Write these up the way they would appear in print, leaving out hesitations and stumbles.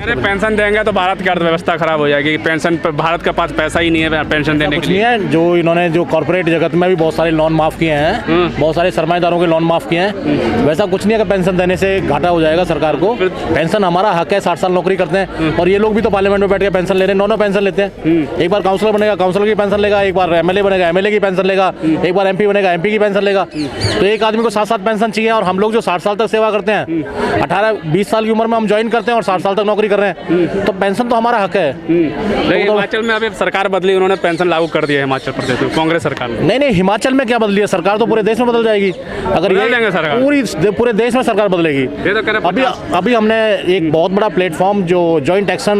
अरे पेंशन देंगे तो भारत की अर्थव्यवस्था खराब हो जाएगी। पेंशन पर भारत के पास पैसा ही नहीं है पेंशन देने के लिए। जो इन्होंने जो कॉर्पोरेट जगत में भी बहुत सारे लोन माफ़ किए हैं, बहुत सारे सरमाएदारों के लोन माफ़ किए हैं, वैसा कुछ नहीं है कि पेंशन देने से घाटा हो जाएगा सरकार को। पेंशन हमारा हक है, 60 साल नौकरी करते हैं और ये लोग भी तो पार्लियामेंट में बैठ के पेंशन ले रहे हैं, 9 पेंशन लेते हैं। एक बार काउंसलर बनेगा, काउंसलर की पेंशन लेगा, एक बार एमएलए बनेगा, एमएलए की पेंशन लेगा, एक बार एमपी बनेगा, एमपी की पेंशन लेगा। तो एक आदमी को 7 पेंशन चाहिए और हम लोग जो 60 साल तक सेवा करते हैं, 18-20 साल की उम्र में हम ज्वाइन करते हैं और 60 साल तक नौकरी कर रहे हैं, तो पेंशन तो हमारा हक है। लेकिन हिमाचल में अभी सरकार बदली, उन्होंने पेंशन लागू कर दिया है हिमाचल प्रदेश में, कांग्रेस सरकार ने। नहीं, हिमाचल में क्या बदली है सरकार? तो पूरे देश में बदल जाएगी अगर ये सरकार पूरे देश में सरकार बदलेगी। ये तो अभी हमने एक बहुत बड़ा प्लेटफॉर्म जो जॉइंट एक्शन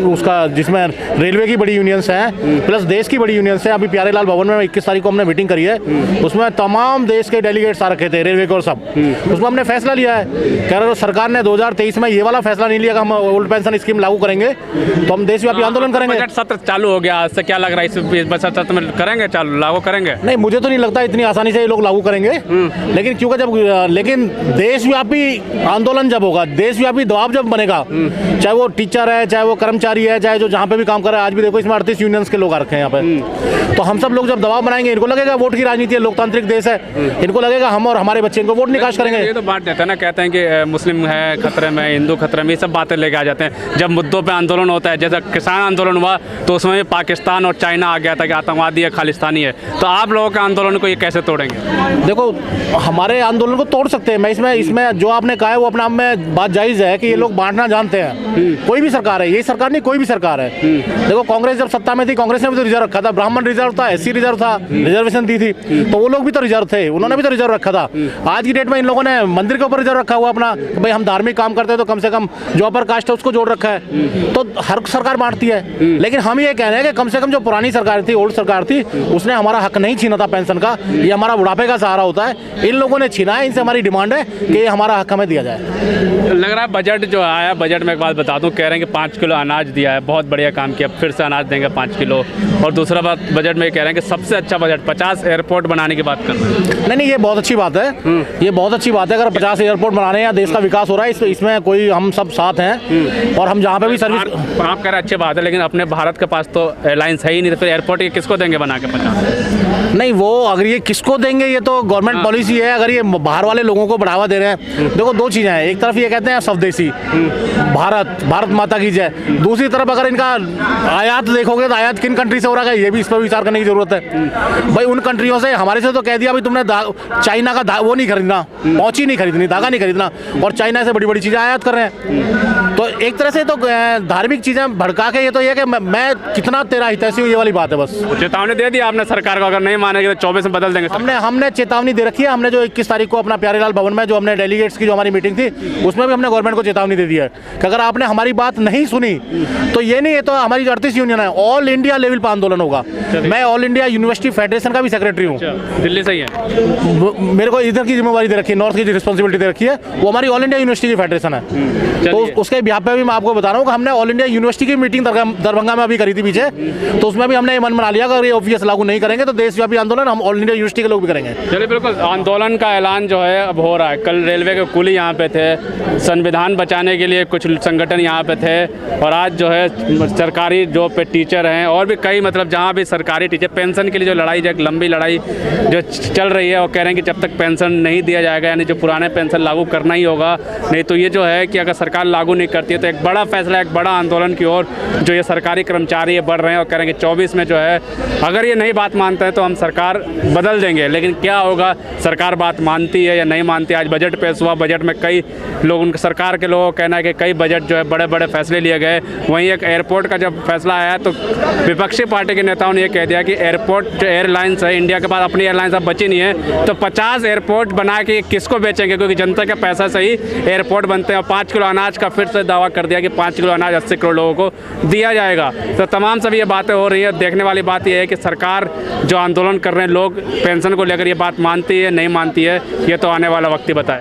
उसका, जिसमें रेलवे की बड़ी यूनियंस हैं प्लस देश की बड़ी यूनियंस है, अभी प्यारेलाल भवन में 21 तारीख को हमने मीटिंग करी है, उसमें तमाम देश के डेलीगेट्स आ रखे थे, रेलवे के और सब। उसमें हमने फैसला लिया है, कह रहे सरकार ने 2023 में ये वाला फैसला नहीं लिया कि हम ओल्ड पेंशन स्कीम लागू करेंगे, तो हम देशव्यापी आंदोलन करेंगे। बजट सत्र चालू हो गया, इससे क्या लग रहा है? इस बजट सत्र में करेंगे चालू, लागू करेंगे? नहीं, मुझे तो नहीं लगता इतनी आसानी से ये लोग लागू करेंगे, लेकिन क्योंकि लेकिन देशव्यापी आंदोलन जब होगा, देशव्यापी दबाव जब बनेगा, चाहे वो टीचर है, चाहे वो कर्मचारी है, चाहे जो जहाँ पे भी काम कर रहा है, आज भी देखो इसमें 38 यूनियंस के लोग आ रखे हैं यहाँ पे, तो हम सब लोग जब दबाव बनाएंगे, इनको लगेगा वोट की राजनीति है, लोकतांत्रिक देश है, इनको लगेगा हम और हमारे बच्चे इनको वोट निकाश करेंगे। ये तो बात देते हैं ना, कहते हैं कि मुस्लिम है खतरे में, हिंदू खतरे में, ये सब बातें लेके आ जाते हैं। जब मुद्दों पे आंदोलन होता है, जैसे किसान आंदोलन हुआ तो उसमें भी पाकिस्तान और चाइना आ गया था कि आतंकवादी है, खालिस्तानी है, तो आप लोगों के आंदोलन को ये कैसे तोड़ेंगे? देखो, हमारे आंदोलन को तोड़ सकते हैं, मैं इसमें जो आपने कहा है वो अपने आप में बात जायज़ है कि ये लोग बांटना जानते हैं। कोई भी सरकार है, यही सरकार नहीं, कोई भी सरकार है। देखो, कांग्रेस जब सत्ता में थी, कांग्रेस ने भी तो रिजर्व रखा था, ब्राह्मण रिजर्व था, एससी रिजर्व था, रिजर्वेशन दी थी, तो वो लोग भी तो रिजर्व थे, उन्होंने भी तो रिजर्व रखा था। आज की डेट में इन लोगों ने मंदिर के ऊपर रिजर्व रखा हुआ अपना, भाई हम धार्मिक काम करते हैं तो कम से कम जो अपर कास्ट है उसको जोड़ रखा है, तो हर सरकार बांटती है। लेकिन हम ये कह रहे हैं कि कम से कम जो पुरानी सरकार थी, ओल्ड सरकार थी, उसने हमारा हक नहीं छीना था पेंशन का, ये हमारा बुढ़ापे का सहारा होता है, इन लोगों ने छीना है, इनसे हमारी डिमांड है कि ये हमारा हक हमें दिया जाए। लग रहा है बजट जो आया, बजट में एक बात बता दूं, कह रहे हैं कि 5 किलो अनाज दिया है, बहुत बढ़िया काम किया, फिर से अनाज देंगे 5 किलो। और दूसरा बात, बजट में कह रहे हैं कि सबसे अच्छा बजट 50 एयरपोर्ट बनाने की बात कर रहे हैं। नहीं, ये बहुत अच्छी बात है, ये बहुत अच्छी बात है। अगर 50 एयरपोर्ट बनाने या देश का विकास हो रहा है, इसमें कोई हम सब साथ हैं और हम जहाँ पे भी सर्विस। आप कह रहे हैं अच्छी बात है, लेकिन अपने भारत के पास तो एयरलाइंस है ही नहीं, तो फिर एयरपोर्ट ये किसको देंगे बना के 50? नहीं, वो अगर ये किसको देंगे, ये तो गवर्नमेंट पॉलिसी है। अगर ये बाहर वाले लोगों को बढ़ावा दे रहे हैं, देखो दो चीज़ें हैं, एक तरफ ये कहते हैं स्वदेशी, भारत माता की जय, दूसरी तरफ अगर इनका आयात देखोगे तो आयात किन कंट्री से हो रहा है, ये भी इस पर विचार करने की जरूरत है। भाई उन कंट्रियों से, हमारे से तो कह दिया भाई तुमने चाइना का वो नहीं खरीदना, पहुंची नहीं खरीदनी, धागा नहीं खरीदना, और चाइना से बड़ी बड़ी चीज़ें आयात कर रहे हैं। तो एक तरह से तो धार्मिक चीज़ें भड़का के, ये तो ये कि मैं कितना तेरा हितैषी हूँ, ये वाली बात है बस। चेतावनी दे दी आपने सरकार को, अगर नहीं मानेगी तो 24 में बदल देंगे। हमने चेतावनी दे रखी है। हमने जो 21 तारीख को अपना प्यारेलाल भवन में जो हमने डेलीगेट्स की जो हमारी मीटिंग थी, उसमें भी हमने गवर्नमेंट को चेतावनी दे दी है कि अगर आपने हमारी बात नहीं सुनी तो ये नहीं है, तो हमारी जो 38 यूनियन है, ऑल इंडिया लेवल पर आंदोलन होगा। मैं ऑल इंडिया यूनिवर्सिटी फेडरेशन का भी सेक्रेटरी हूँ, दिल्ली से ही है, मेरे को इधर की जिम्मेवारी दे रखी है, नॉर्थ की रिस्पॉन्सिबिलिटी दे रखी है, वो हमारी ऑल इंडिया यूनिवर्सिटी की फेडरेशन है। तो उसके बिहाफ पे भी मैं आपको बता रहा हूँ कि हमने ऑल इंडिया यूनिवर्सिटी की मीटिंग दरभंगा में अभी करी थी पीछे, तो उसमें भी हमने मन बना लिया कि अगर ये ऑफिस लागू नहीं करेंगे तो देशव्यापी आंदोलन हम ऑल इंडिया यूनिवर्सिटी के लोग भी करेंगे। चलिए, बिल्कुल आंदोलन का ऐलान जो है अब हो रहा है। कल रेलवे के कुली यहाँ पे थे, संविधान बचाने के लिए कुछ संगठन यहाँ पे थे, और आज जो है सरकारी जॉब पे टीचर हैं और भी कई, मतलब जहाँ भी सरकारी टीचर पेंशन के लिए जो लड़ाई, जो लंबी लड़ाई जो चल रही है, वो कह रहे हैं कि जब तक पेंशन नहीं दिया जाएगा, यानी जो पुराने पेंशन लागू करना ही होगा, नहीं तो ये जो है कि अगर सरकार लागू नहीं करती है तो एक बड़ा फैसला, एक बड़ा आंदोलन की ओर जो ये सरकारी कर्मचारी बढ़ रहे हैं, और कह रहे हैं कि 24 में जो है अगर ये नहीं बात मानते हैं तो हम सरकार बदल देंगे। लेकिन क्या होगा, सरकार बात मानती है या नहीं मानती? आज बजट पेश हुआ, बजट में कई लोग, उनके सरकार के लोगों का कहना है कि कई बजट जो है बड़े बड़े फैसले लिए गए। वहीं एक एयरपोर्ट का जब फैसला आया तो विपक्षी पार्टी के नेताओं ने यह कह दिया कि एयरपोर्ट जो एयरलाइंस है, इंडिया के पास अपनी एयरलाइंस अब बची नहीं है, तो 50 एयरपोर्ट बना के किसको बेचेंगे, क्योंकि जनता के पैसा से ही एयरपोर्ट बनते हैं। और 5 किलो अनाज का फिर से दावा कर दिया कि 5 किलो अनाज 80 करोड़ लोगों को दिया जाएगा। तो तमाम सभी ये बातें हो रही है। देखने वाली बात यह है कि सरकार जो आंदोलन कर रहे हैं लोग पेंशन को लेकर, ये बात मानती है नहीं मानती है, ये तो आने वाला वक्त ही बताए।